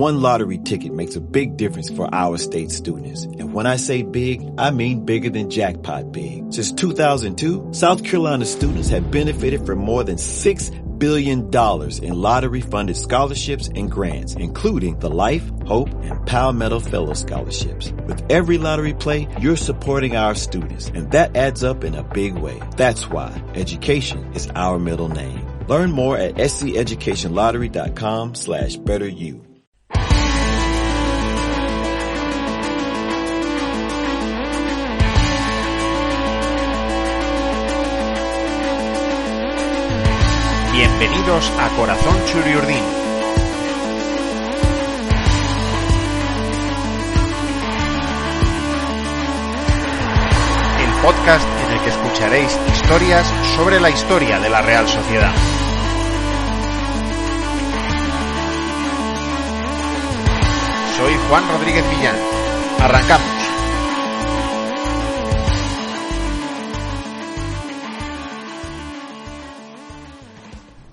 one lottery ticket makes a big difference for our state students. And when I say big, I mean bigger than jackpot big. Since 2002, South Carolina students have benefited from more than $6 billion in lottery-funded scholarships and grants, including the Life, Hope, and Palmetto Fellow Scholarships. With every lottery play, you're supporting our students, and that adds up in a big way. That's why education is our middle name. Learn more at sceducationlottery.com/betteryou. Bienvenidos a Corazón Churiurdin. El podcast en el que escucharéis historias sobre la historia de la Real Sociedad. Soy Juan Rodríguez Millán. Arrancamos.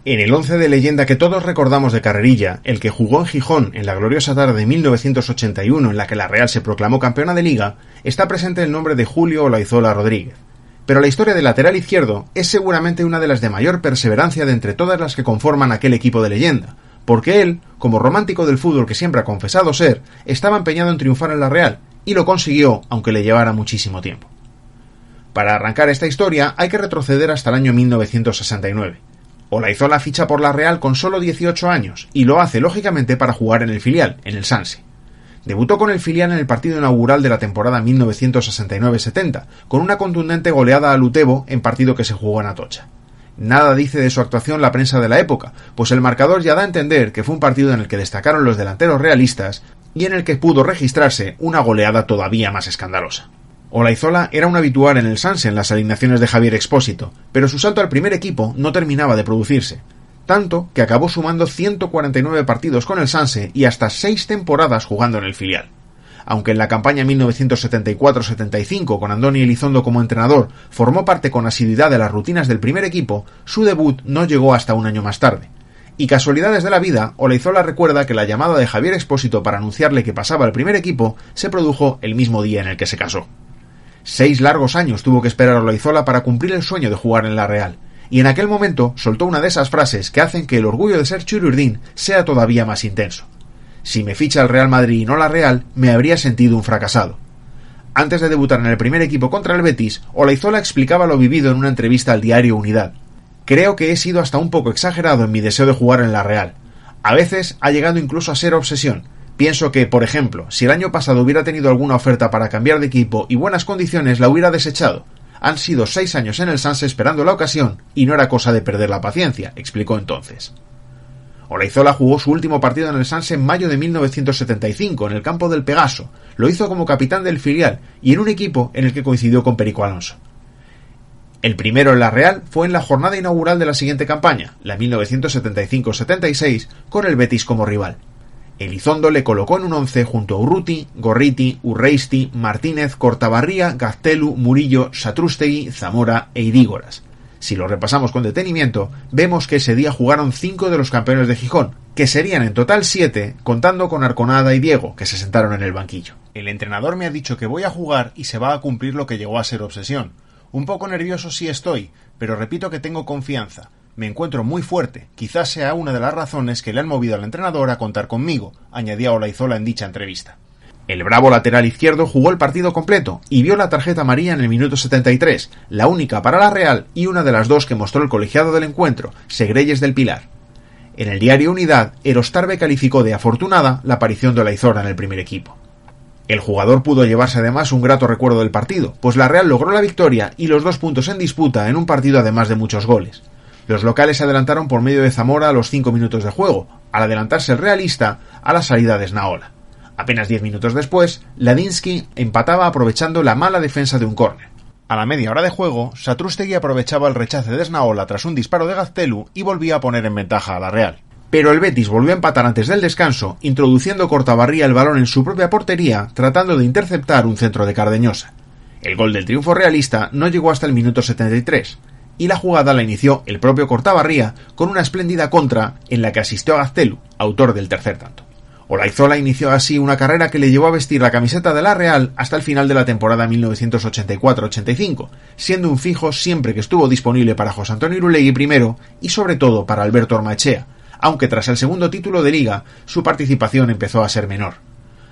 En el 11 de leyenda que todos recordamos de carrerilla, el que jugó en Gijón en la gloriosa tarde de 1981 en la que la Real se proclamó campeona de Liga, está presente el nombre de Julio Olaizola Rodríguez. Pero la historia del lateral izquierdo es seguramente una de las de mayor perseverancia de entre todas las que conforman aquel equipo de leyenda, porque él, como romántico del fútbol que siempre ha confesado ser, estaba empeñado en triunfar en la Real, y lo consiguió aunque le llevara muchísimo tiempo. Para arrancar esta historia hay que retroceder hasta el año 1969. Olaizola ficha por la Real con solo 18 años, y lo hace lógicamente para jugar en el filial, en el Sanse. Debutó con el filial en el partido inaugural de la temporada 1969-70, con una contundente goleada al Utebo en partido que se jugó en Atocha. Nada dice de su actuación la prensa de la época, pues el marcador ya da a entender que fue un partido en el que destacaron los delanteros realistas y en el que pudo registrarse una goleada todavía más escandalosa. Olaizola era un habitual en el Sanse en las alineaciones de Javier Expósito, pero su salto al primer equipo no terminaba de producirse, tanto que acabó sumando 149 partidos con el Sanse y hasta 6 temporadas jugando en el filial. Aunque en la campaña 1974-75 con Andoni Elizondo como entrenador formó parte con asiduidad de las rutinas del primer equipo, su debut no llegó hasta un año más tarde. Y casualidades de la vida, Olaizola recuerda que la llamada de Javier Expósito para anunciarle que pasaba al primer equipo se produjo el mismo día en el que se casó. 6 largos años tuvo que esperar Olaizola para cumplir el sueño de jugar en la Real, y en aquel momento soltó una de esas frases que hacen que el orgullo de ser churiurdin sea todavía más intenso. Si me ficha el Real Madrid y no la Real, me habría sentido un fracasado. Antes de debutar en el primer equipo contra el Betis, Olaizola explicaba lo vivido en una entrevista al diario Unidad. Creo que he sido hasta un poco exagerado en mi deseo de jugar en la Real. A veces ha llegado incluso a ser obsesión. Pienso que, por ejemplo, si el año pasado hubiera tenido alguna oferta para cambiar de equipo y buenas condiciones, la hubiera desechado. Han sido 6 años en el Sanse esperando la ocasión y no era cosa de perder la paciencia, explicó entonces. Olaizola jugó su último partido en el Sanse en mayo de 1975 en el campo del Pegaso. Lo hizo como capitán del filial y en un equipo en el que coincidió con Perico Alonso. El primero en la Real fue en la jornada inaugural de la siguiente campaña, la 1975-76, con el Betis como rival. Elizondo le colocó en un 11 junto a Urruti, Gorriti, Urreisti, Martínez, Cortabarría, Gaztelu, Murillo, Satrústegui, Zamora e Idígoras. Si lo repasamos con detenimiento, vemos que ese día jugaron 5 de los campeones de Gijón, que serían en total 7, contando con Arconada y Diego, que se sentaron en el banquillo. El entrenador me ha dicho que voy a jugar y se va a cumplir lo que llegó a ser obsesión. Un poco nervioso sí estoy, pero repito que tengo confianza. Me encuentro muy fuerte, quizás sea una de las razones que le han movido al entrenador a contar conmigo, añadía Olaizola en dicha entrevista. El bravo lateral izquierdo jugó el partido completo y vio la tarjeta amarilla en el minuto 73, la única para la Real y una de las 2 que mostró el colegiado del encuentro, Segreyes del Pilar. En el diario Unidad, Erostarbe calificó de afortunada la aparición de Olaizola en el primer equipo. El jugador pudo llevarse además un grato recuerdo del partido, pues la Real logró la victoria y los 2 puntos en disputa en un partido además de muchos goles. Los locales se adelantaron por medio de Zamora a los 5 minutos de juego, al adelantarse el realista a la salida de Esnaola. Apenas 10 minutos después, Ladinsky empataba aprovechando la mala defensa de un córner. A la media hora de juego, Satrústegui aprovechaba el rechace de Esnaola tras un disparo de Gaztelu y volvía a poner en ventaja a la Real. Pero el Betis volvió a empatar antes del descanso, introduciendo Cortabarría el balón en su propia portería, tratando de interceptar un centro de Cardeñosa. El gol del triunfo realista no llegó hasta el minuto 73, y la jugada la inició el propio Cortabarría con una espléndida contra en la que asistió a Gaztelu, autor del tercer tanto. Olaizola inició así una carrera que le llevó a vestir la camiseta de la Real hasta el final de la temporada 1984-85, siendo un fijo siempre que estuvo disponible para José Antonio Irulegui primero y sobre todo para Alberto Ormaechea, aunque tras el segundo título de Liga su participación empezó a ser menor.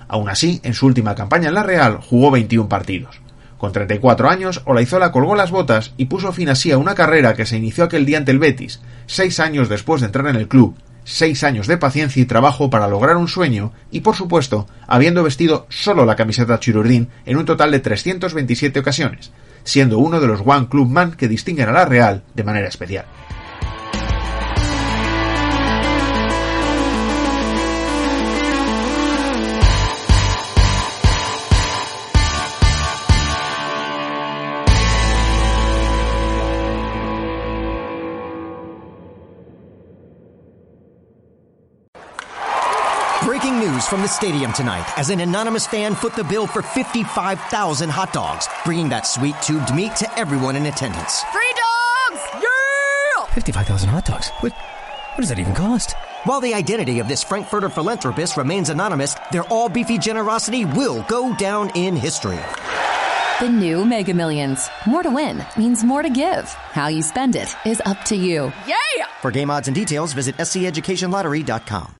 Aún así, en su última campaña en la Real jugó 21 partidos. Con 34 años, Olaizola colgó las botas y puso fin así a una carrera que se inició aquel día ante el Betis, 6 años después de entrar en el club, 6 años de paciencia y trabajo para lograr un sueño y, por supuesto, habiendo vestido solo la camiseta Chirurdín en un total de 327 ocasiones, siendo uno de los One Club Man que distinguen a la Real de manera especial. Breaking news from the stadium tonight as an anonymous fan foot the bill for 55,000 hot dogs, bringing that sweet tubed meat to everyone in attendance. Free dogs! Yeah! 55,000 hot dogs? What does that even cost? While the identity of this Frankfurter philanthropist remains anonymous, their all-beefy generosity will go down in history. The new Mega Millions. More to win means more to give. How you spend it is up to you. Yeah! For game odds and details, visit sceducationlottery.com.